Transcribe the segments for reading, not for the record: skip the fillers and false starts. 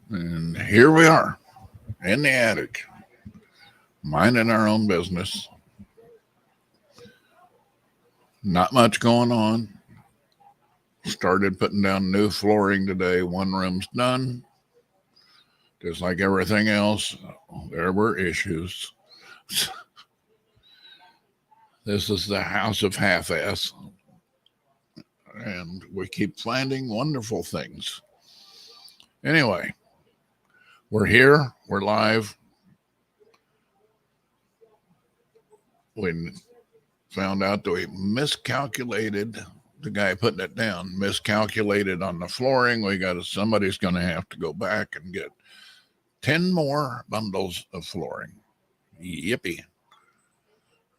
And here we are in the attic, minding our own business. Not much going on. Started putting down new flooring today. One room's done. Just like everything else, there were issues. This is the house of half ass. And we keep finding wonderful things. Anyway, we're here. We're live. We found out that we miscalculated. The guy putting it down miscalculated on the flooring. Somebody's going to have to go back and get 10 more bundles of flooring. Yippee.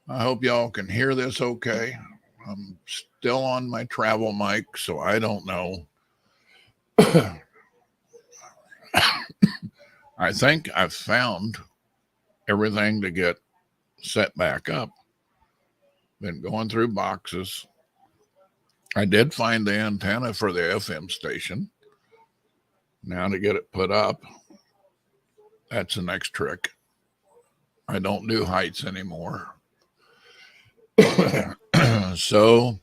I hope y'all can hear this okay. I'm still on my travel mic, so I don't know. I think I've found everything to get set back up. Been going through boxes. I did find the antenna for the FM station. Now to get it put up, that's the next trick. I don't do heights anymore. So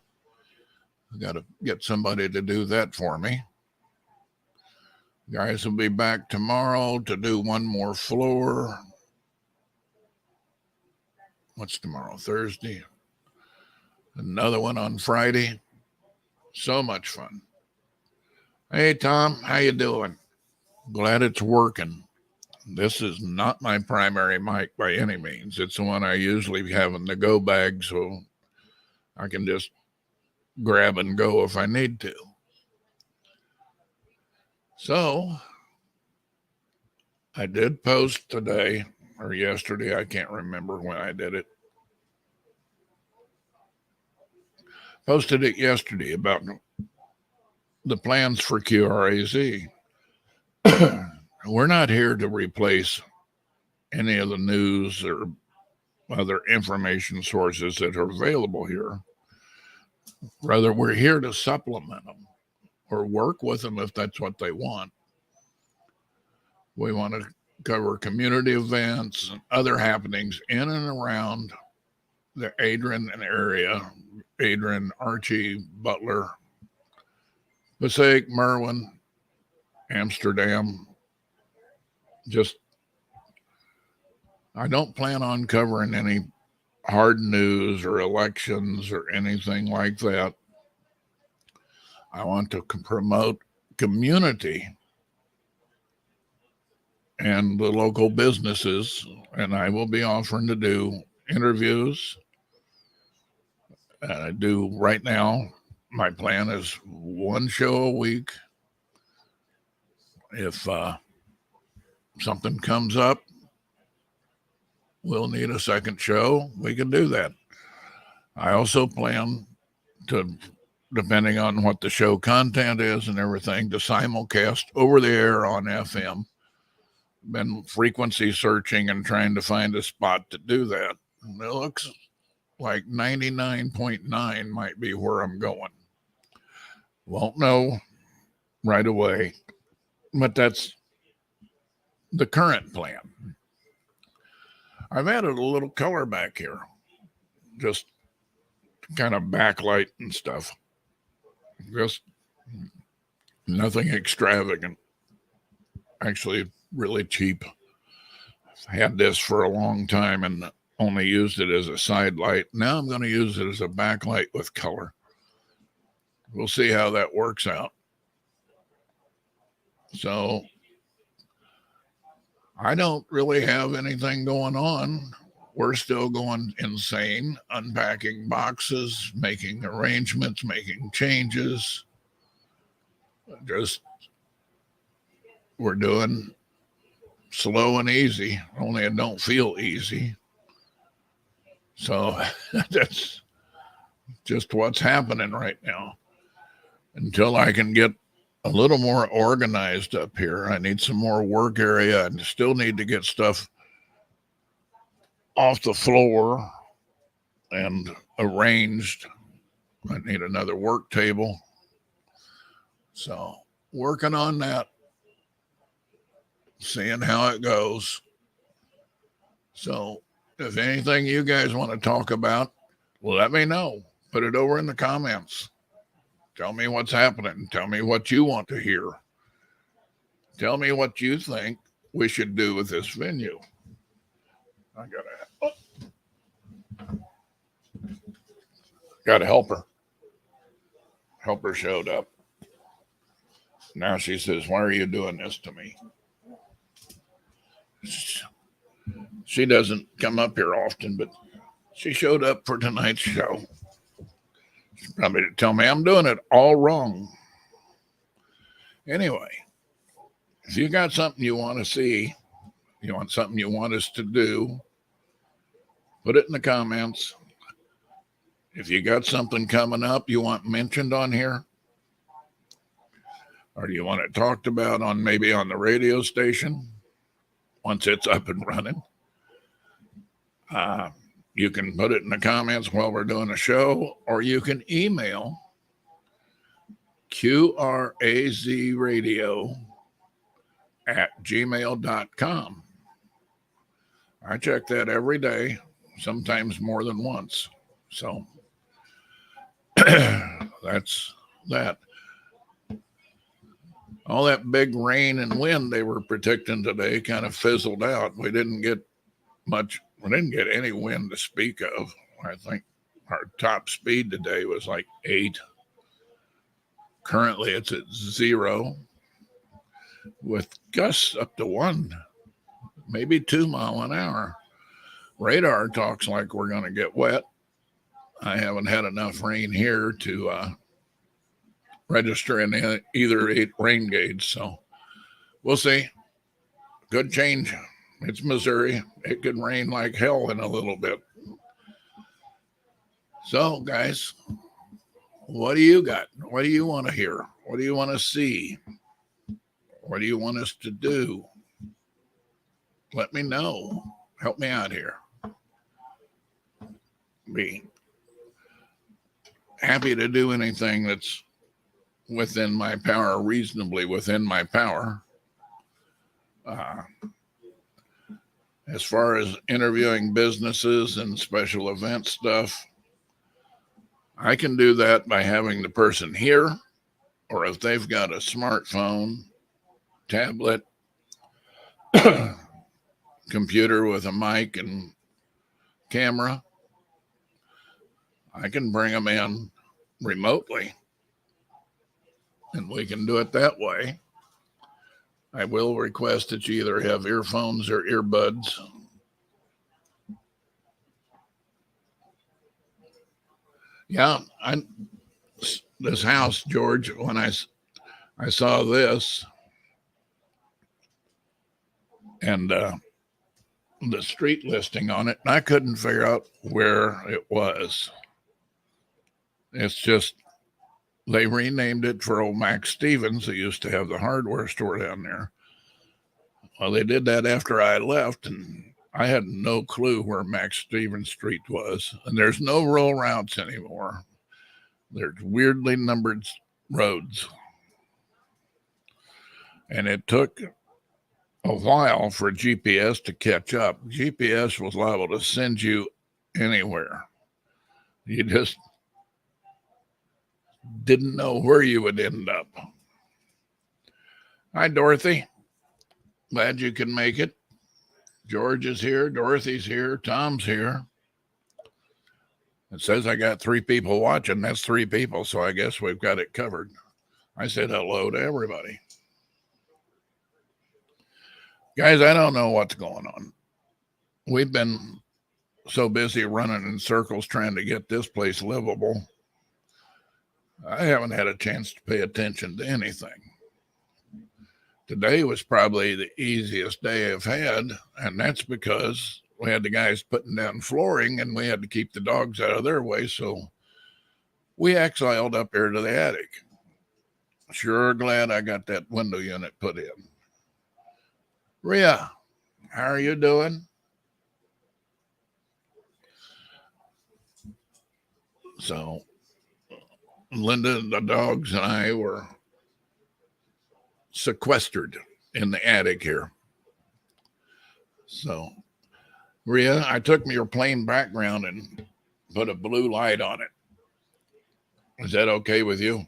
I got to get somebody to do that for me. Guys will be back tomorrow to do one more floor. What's tomorrow? Thursday. Another one on Friday. So much fun. Hey, Tom, how you doing? Glad it's working. This is not my primary mic by any means. It's the one I usually have in the go bag, so I can just grab and go if I need to. So I did post today or yesterday. I can't remember when I did it. Posted it yesterday about the plans for QRAZ. We're not here to replace any of the news or other information sources that are available here. Rather, we're here to supplement them or work with them if that's what they want. We want to cover community events and other happenings in and around the Adrian area, Adrian, Archie, Butler, Passaic, Merwin, Amsterdam. I don't plan on covering any hard news or elections or anything like that. I want to promote community and the local businesses, and I will be offering to do interviews. I do right now. My plan is one show a week. If something comes up, we'll need a second show, we can do that. I also plan to, depending on what the show content is and everything, to simulcast over the air on FM. Been frequency searching and trying to find a spot to do that. And it looks like 99.9 might be where I'm going. Won't know right away, but that's the current plan. I've added a little color back here, just kind of backlight and stuff. Just nothing extravagant. Actually, really cheap. I've had this for a long time and only used it as a side light. Now I'm going to use it as a backlight with color. We'll see how that works out. So I don't really have anything going on. We're still going insane, unpacking boxes, making arrangements, making changes. We're doing slow and easy, only it don't feel easy. So that's just what's happening right now. Until I can get a little more organized up here, I need some more work area and still need to get stuff off the floor and arranged. I need another work table. So working on that. seeing how it goes. So if anything you guys want to talk about, let me know. Put it over in the comments. Tell me what's happening. Tell me what you want to hear. Tell me what you think we should do with this venue. I got a helper. Helper showed up. Now she says, "Why are you doing this to me?" She doesn't come up here often, but she showed up for tonight's show. She's probably to tell me I'm doing it all wrong. Anyway, if you got something you want to see, you want something you want us to do, put it in the comments. If you got something coming up you want mentioned on here, or do you want it talked about on maybe on the radio station once it's up and running, you can put it in the comments while we're doing a show, or you can email qrazradio@gmail.com. I check that every day, sometimes more than once. So that's that. All that big rain and wind they were predicting today kind of fizzled out. We didn't get much. We didn't get any wind to speak of. I think our top speed today was like 8. Currently it's at 0 with gusts up to 1, maybe 2 mile an hour. Radar talks like we're going to get wet. I haven't had enough rain here to register in either 8 rain gauge, so we'll see. Good change. It's Missouri. It could rain like hell in a little bit. So, guys, what do you got? What do you want to hear? What do you want to see? What do you want us to do? Let me know. Help me out here. Be happy to do anything that's within my power, reasonably within my power. As far as interviewing businesses and special event stuff, I can do that by having the person here, or if they've got a smartphone, tablet, computer with a mic and camera, I can bring them in remotely, and we can do it that way. I will request that you either have earphones or earbuds. Yeah, this house, George, when I saw this and the street listing on it, and I couldn't figure out where it was. It's just, they renamed it for old Max Stevens, who used to have the hardware store down there. Well, they did that after I left, and I had no clue where Max Stevens Street was. And there's no rural routes anymore. There's weirdly numbered roads. And it took a while for GPS to catch up. GPS was liable to send you anywhere. You just didn't know where you would end up. Hi, Dorothy. Glad you can make it. George is here. Dorothy's here. Tom's here. It says I got 3 people watching. That's 3 people, so I guess we've got it covered. I said hello to everybody. Guys, I don't know what's going on. We've been so busy running in circles trying to get this place livable. I haven't had a chance to pay attention to anything. Today was probably the easiest day I've had, and that's because we had the guys putting down flooring and we had to keep the dogs out of their way, so we exiled up here to the attic. Sure glad I got that window unit put in. Rhea, how are you doing? So Linda, the dogs, and I were sequestered in the attic here. So, Rhea, I took your plain background and put a blue light on it. Is that okay with you?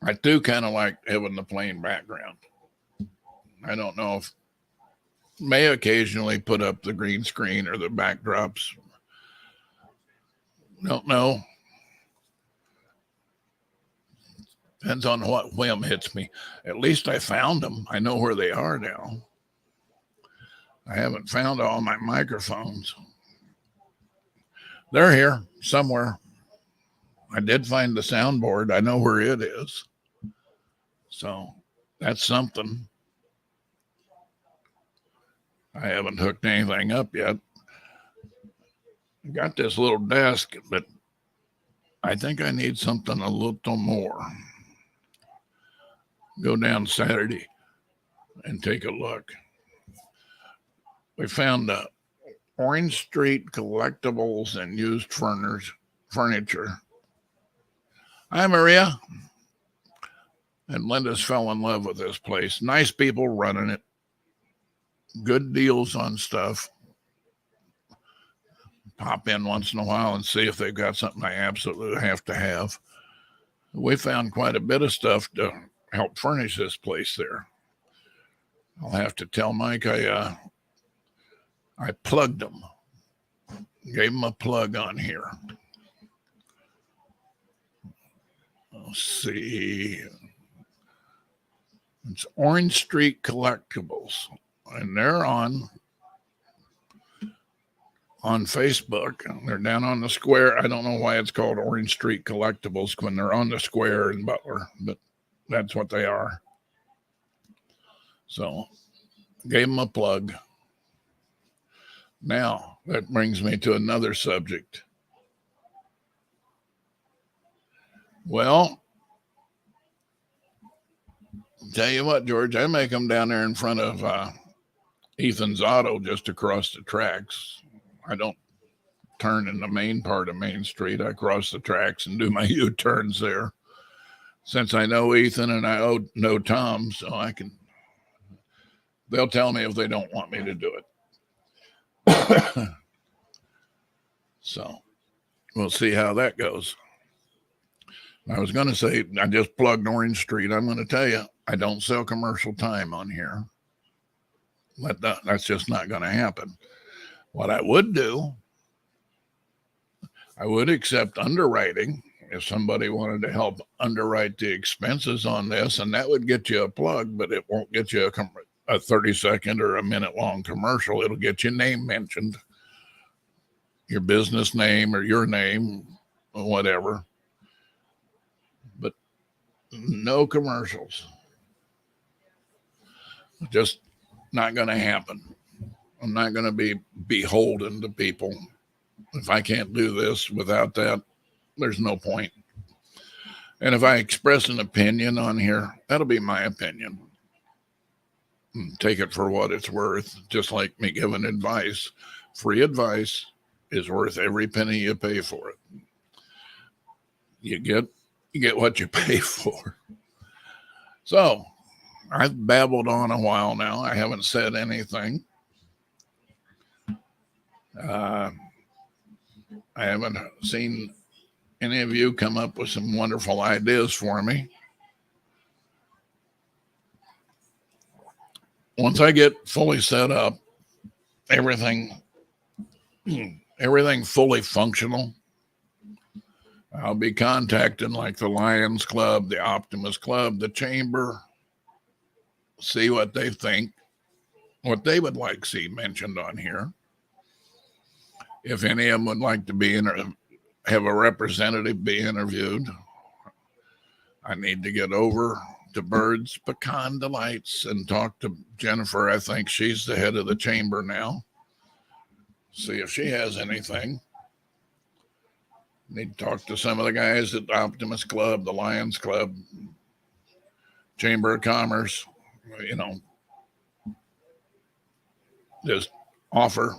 I do kind of like having the plain background. I don't know if may occasionally put up the green screen or the backdrops. Don't know. Depends on what whim hits me. At least I found them. I know where they are now. I haven't found all my microphones. They're here somewhere. I did find the soundboard. I know where it is. So that's something. I haven't hooked anything up yet. I got this little desk, but I think I need something a little more. Go down Saturday and take a look. We found Orange Street Collectibles and Used Furniture. Hi, Maria. And Linda's fell in love with this place. Nice people running it. Good deals on stuff. Pop in once in a while and see if they've got something I absolutely have to have. We found quite a bit of stuff to help furnish this place there. I'll have to tell Mike I plugged them. Gave him a plug on here. Let's see. It's Orange Street Collectibles. And they're on Facebook. They're down on the square. I don't know why it's called Orange Street Collectibles when they're on the square in Butler, but that's what they are. So gave them a plug. Now that brings me to another subject. Well, tell you what, George, I make them down there in front of Ethan's Auto just across the tracks. I don't turn in the main part of Main Street. I cross the tracks and do my U-turns there. Since I know Ethan and I know Tom, so they'll tell me if they don't want me to do it. So we'll see how that goes. I was going to say, I just plugged Orange Street. I'm going to tell you, I don't sell commercial time on here. That's just not going to happen. What I would do, I would accept underwriting if somebody wanted to help underwrite the expenses on this, and that would get you a plug, but it won't get you a 30-second or a minute-long commercial. It'll get your name mentioned, your business name or your name, or whatever. But no commercials. Just not going to happen. I'm not going to be beholden to people. If I can't do this without that, there's no point. And if I express an opinion on here, that'll be my opinion. Take it for what it's worth, just like me giving advice. Free advice is worth every penny you pay for it. You get what you pay for. So I've babbled on a while now. I haven't said anything. I haven't seen any of you come up with some wonderful ideas for me. Once I get fully set up, everything fully functional, I'll be contacting like the Lions Club, the Optimus Club, the Chamber, see what they think, what they would like to see mentioned on here. If any of them would like to have a representative be interviewed, I need to get over to Bird's Pecan Delights and talk to Jennifer. I think she's the head of the chamber now. See if she has anything. Need to talk to some of the guys at the Optimus Club, the Lions Club, Chamber of Commerce, just offer.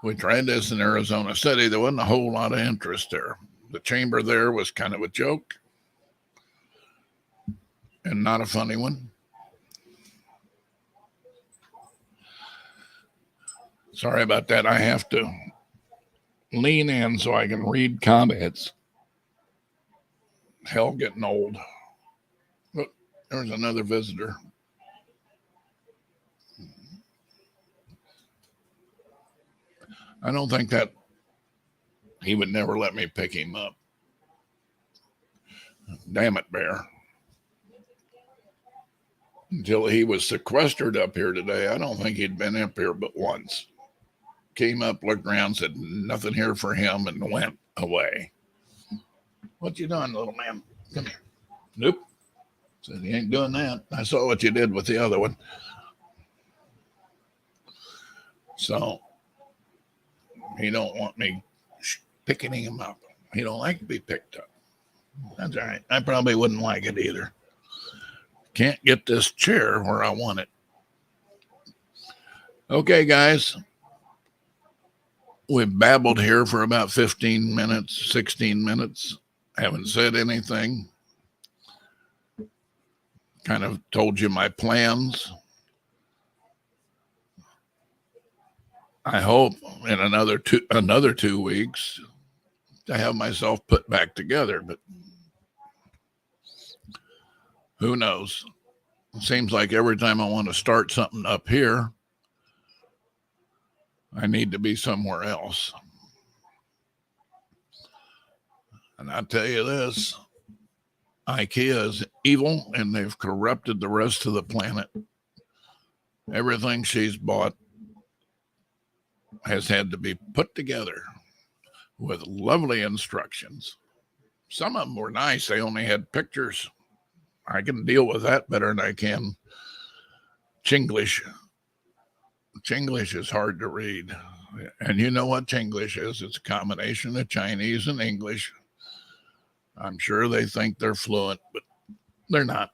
We tried this in Arizona City. There wasn't a whole lot of interest there. The chamber there was kind of a joke and not a funny one. Sorry about that. I have to lean in so I can read comments. Hell, getting old. Look, there's another visitor. I don't think that he would never let me pick him up. Damn it, Bear. Until he was sequestered up here today, I don't think he'd been up here but once. Came up, looked around, said nothing here for him, and went away. What you doing, little man? Come here. Nope. Said he ain't doing that. I saw what you did with the other one. So he don't want me picking him up. He don't like to be picked up. That's all right. I probably wouldn't like it either. Can't get this chair where I want it. Okay, guys. We've babbled here for about 15 minutes, 16 minutes. Haven't said anything. Kind of told you my plans. I hope in another 2 weeks to have myself put back together, but who knows? It seems like every time I want to start something up here, I need to be somewhere else. And I'll tell you this, IKEA is evil and they've corrupted the rest of the planet. Everything she's bought has had to be put together with lovely instructions. Some of them were nice. They only had pictures. I can deal with that better than I can Chinglish. Chinglish is hard to read. And you know what Chinglish is? It's a combination of Chinese and English. I'm sure they think they're fluent, but they're not.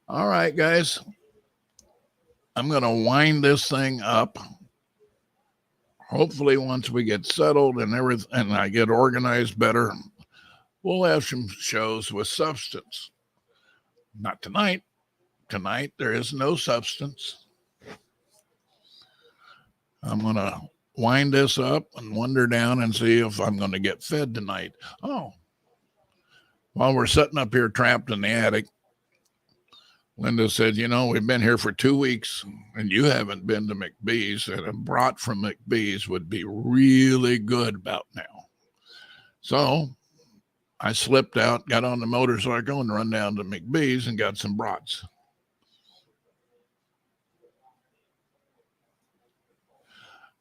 All right, guys. I'm going to wind this thing up. Hopefully, once we get settled and everything, and I get organized better, we'll have some shows with substance. Not tonight. Tonight, there is no substance. I'm going to wind this up and wander down and see if I'm going to get fed tonight. Oh, while we're sitting up here trapped in the attic, Linda said, you know, we've been here for 2 weeks and you haven't been to McBee's, and a brat from McBee's would be really good about now. So I slipped out, got on the motorcycle and run down to McBee's and got some brats.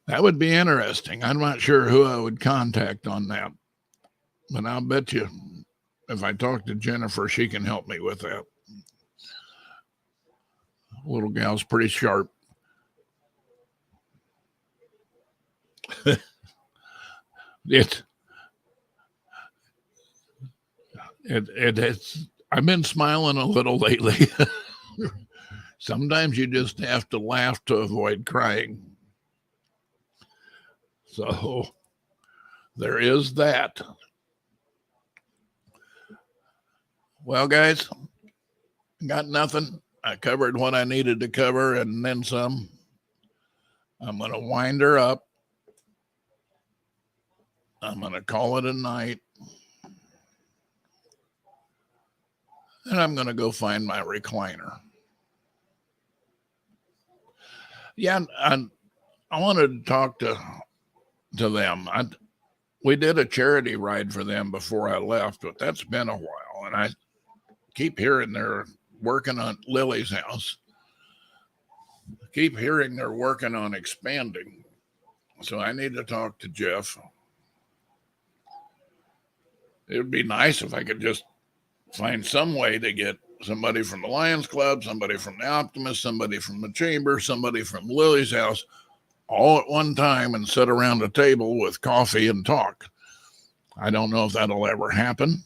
That would be interesting. I'm not sure who I would contact on that, but I'll bet you if I talk to Jennifer, she can help me with that. Little gal's pretty sharp. It's I've been smiling a little lately. Sometimes you just have to laugh to avoid crying. So there is that. Well, guys, got nothing. I covered what I needed to cover and then some. I'm going to wind her up. I'm going to call it a night. And I'm going to go find my recliner. Yeah, I wanted to talk to them. We did a charity ride for them before I left, but that's been a while. And I keep hearing they're working on Lily's house. I keep hearing they're working on expanding. So I need to talk to Jeff. It would be nice if I could just find some way to get somebody from the Lions Club, somebody from the Optimist, somebody from the Chamber, somebody from Lily's house, all at one time and sit around a table with coffee and talk. I don't know if that'll ever happen,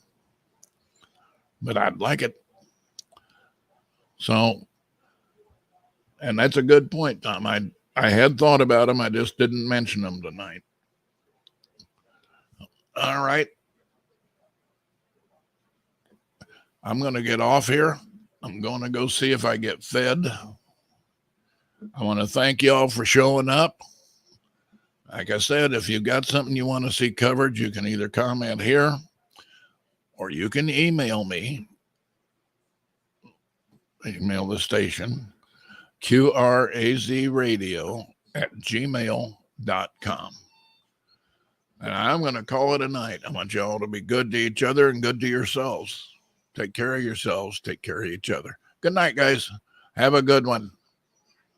but I'd like it. So, and that's a good point, Tom. I had thought about them. I just didn't mention them tonight. All right. I'm going to get off here. I'm going to go see if I get fed. I want to thank y'all for showing up. Like I said, if you've got something you want to see covered, you can either comment here or you can email me. Email the station, qrazradio@gmail.com. And I'm going to call it a night. I want y'all to be good to each other and good to yourselves. Take care of yourselves. Take care of each other. Good night, guys. Have a good one.